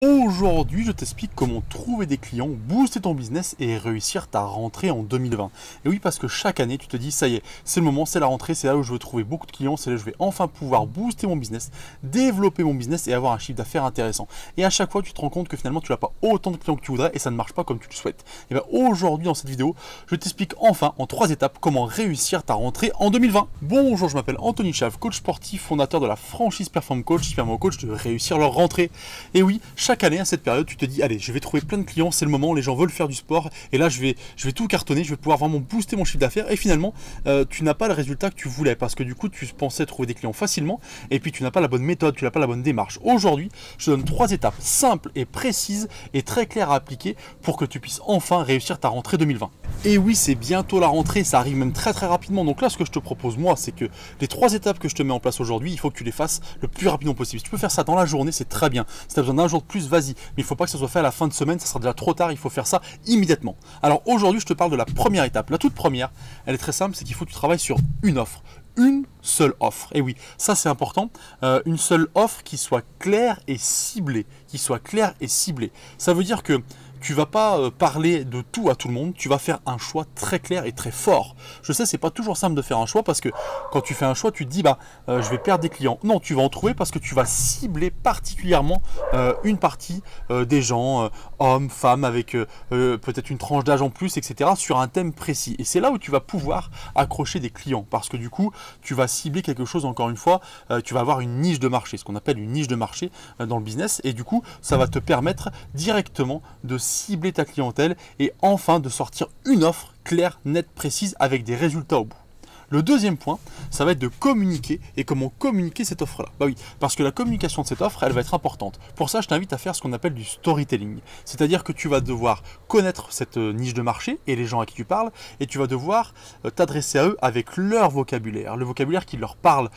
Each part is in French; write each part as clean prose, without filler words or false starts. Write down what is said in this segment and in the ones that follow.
Aujourd'hui, je t'explique comment trouver des clients, booster ton business et réussir ta rentrée en 2020. Et oui, parce que chaque année, tu te dis, ça y est, c'est le moment, c'est la rentrée, c'est là où je veux trouver beaucoup de clients, c'est là où je vais enfin pouvoir booster mon business, développer mon business et avoir un chiffre d'affaires intéressant. Et à chaque fois, tu te rends compte que finalement, tu n'as pas autant de clients que tu voudrais et ça ne marche pas comme tu le souhaites. Et bien aujourd'hui, dans cette vidéo, je t'explique enfin en 3 étapes comment réussir ta rentrée en 2020. Bonjour, je m'appelle Anthony Chave, coach sportif, fondateur de la franchise Perform Coach qui permet aux coachs de réussir leur rentrée. Et oui, chaque année à cette période, tu te dis, allez, je vais trouver plein de clients, c'est le moment, les gens veulent faire du sport, et là, je vais tout cartonner, je vais pouvoir vraiment booster mon chiffre d'affaires, et finalement, tu n'as pas le résultat que tu voulais, parce que du coup, tu pensais trouver des clients facilement, et puis tu n'as pas la bonne méthode, tu n'as pas la bonne démarche. Aujourd'hui, je te donne 3 étapes simples et précises, et très claires à appliquer, pour que tu puisses enfin réussir ta rentrée 2020. Et oui, c'est bientôt la rentrée, ça arrive même très rapidement, donc là, ce que je te propose, moi, c'est que les 3 étapes que je te mets en place aujourd'hui, il faut que tu les fasses le plus rapidement possible. Si tu peux faire ça dans la journée, c'est très bien. Si tu as besoin d'un jour de plus, vas-y. Mais il ne faut pas que ça soit fait à la fin de semaine, ça sera déjà trop tard, il faut faire ça immédiatement. Alors aujourd'hui, je te parle de la première étape. La toute première, elle est très simple, c'est qu'il faut que tu travailles sur une offre. Une seule offre. Et oui, ça c'est important. Une seule offre qui soit claire et ciblée. Ça veut dire que tu vas pas parler de tout à tout le monde, tu vas faire un choix très clair et très fort. Je sais, c'est pas toujours simple de faire un choix parce que quand tu fais un choix, tu te dis je vais perdre des clients. Non, tu vas en trouver parce que tu vas cibler particulièrement une partie des gens, hommes, femmes, avec peut-être une tranche d'âge en plus, etc., sur un thème précis. Et c'est là où tu vas pouvoir accrocher des clients parce que du coup, tu vas cibler quelque chose, encore une fois, tu vas avoir une niche de marché, ce qu'on appelle une niche de marché dans le business. Et du coup, ça va te permettre directement de cibler ta clientèle et enfin de sortir une offre claire, nette, précise avec des résultats au bout. Le deuxième point, ça va être de communiquer. Et comment communiquer cette offre-là? Bah oui, parce que la communication de cette offre, elle va être importante. Pour ça, je t'invite à faire ce qu'on appelle du storytelling. C'est-à-dire que tu vas devoir connaître cette niche de marché et les gens à qui tu parles, et tu vas devoir t'adresser à eux avec leur vocabulaire, le vocabulaire qui leur parle,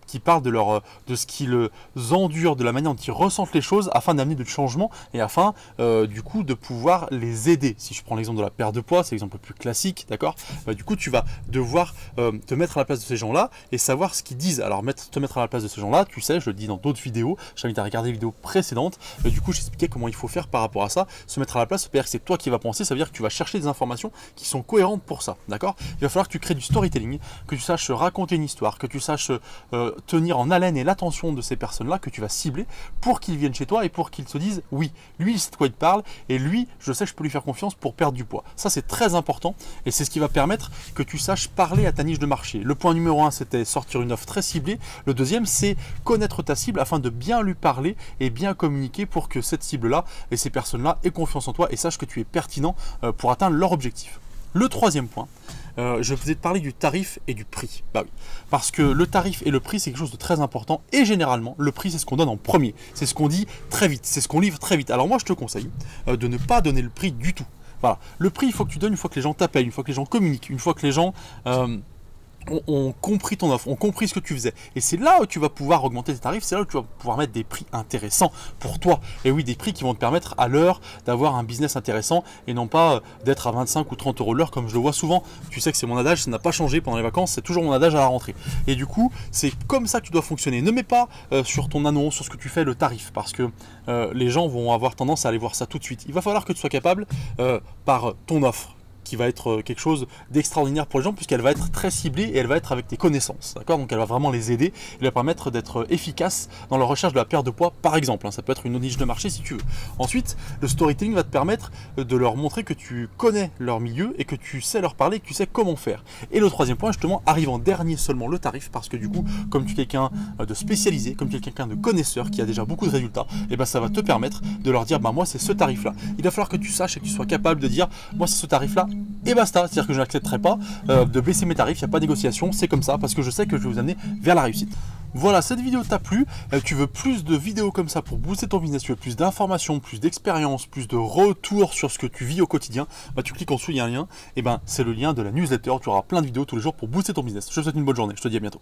qui parle de ce qu'ils endurent, de la manière dont ils ressentent les choses, afin d'amener du changement et afin du coup de pouvoir les aider. Si je prends l'exemple de la perte de poids, c'est l'exemple le plus classique, d'accord? Du coup, tu vas devoir te mettre à la place de ces gens-là et savoir ce qu'ils disent. Alors, te mettre à la place de ces gens-là, tu sais, je le dis dans d'autres vidéos, je t'invite à regarder les vidéos précédentes. Du coup, j'expliquais comment il faut faire par rapport à ça. Se mettre à la place, c'est-à-dire que c'est toi qui vas penser, ça veut dire que tu vas chercher des informations qui sont cohérentes pour ça, d'accord? Il va falloir que tu crées du storytelling, que tu saches raconter une histoire, que tu saches tenir en haleine et l'attention de ces personnes-là que tu vas cibler pour qu'ils viennent chez toi et pour qu'ils se disent oui, lui il sait de quoi il parle et lui, je sais que je peux lui faire confiance pour perdre du poids. Ça, c'est très important et c'est ce qui va permettre que tu saches parler à ta niche de marché. Le point numéro 1, c'était sortir une offre très ciblée. Le deuxième, c'est connaître ta cible afin de bien lui parler et bien communiquer pour que cette cible-là et ces personnes-là aient confiance en toi et sachent que tu es pertinent pour atteindre leur objectif. Le troisième point, je vais te parler du tarif et du prix. Bah oui, parce que le tarif et le prix, c'est quelque chose de très important et généralement, le prix, c'est ce qu'on donne en premier. C'est ce qu'on dit très vite, c'est ce qu'on livre très vite. Alors moi, je te conseille de ne pas donner le prix du tout. Voilà, le prix, il faut que tu donnes une fois que les gens t'appellent, une fois que les gens communiquent, une fois que les gens ont compris ton offre, ont compris ce que tu faisais. Et c'est là où tu vas pouvoir augmenter tes tarifs, c'est là où tu vas pouvoir mettre des prix intéressants pour toi. Et oui, des prix qui vont te permettre à l'heure d'avoir un business intéressant et non pas d'être à 25 ou 30 euros l'heure comme je le vois souvent. Tu sais que c'est mon adage, ça n'a pas changé pendant les vacances, c'est toujours mon adage à la rentrée. Et du coup, c'est comme ça que tu dois fonctionner. Ne mets pas sur ton annonce, sur ce que tu fais, le tarif, parce que les gens vont avoir tendance à aller voir ça tout de suite. Il va falloir que tu sois capable, par ton offre, qui va être quelque chose d'extraordinaire pour les gens puisqu'elle va être très ciblée et elle va être avec tes connaissances, d'accord? Donc elle va vraiment les aider et leur permettre d'être efficaces dans leur recherche de la perte de poids par exemple, ça peut être une niche de marché si tu veux. Ensuite, le storytelling va te permettre de leur montrer que tu connais leur milieu et que tu sais leur parler, que tu sais comment faire. Et le troisième point justement arrive en dernier seulement, le tarif, parce que du coup, comme tu es quelqu'un de spécialisé, comme tu es quelqu'un de connaisseur qui a déjà beaucoup de résultats, et ben ça va te permettre de leur dire moi c'est ce tarif là. Il va falloir que tu saches et que tu sois capable de dire moi c'est ce tarif là et basta, c'est-à-dire que je n'accepterai pas de baisser mes tarifs, il n'y a pas de négociation, c'est comme ça, parce que je sais que je vais vous amener vers la réussite. Voilà, cette vidéo t'a plu, tu veux plus de vidéos comme ça pour booster ton business, tu veux plus d'informations, plus d'expérience, plus de retours sur ce que tu vis au quotidien, tu cliques en dessous, il y a un lien, et c'est le lien de la newsletter, tu auras plein de vidéos tous les jours pour booster ton business. Je te souhaite une bonne journée, je te dis à bientôt.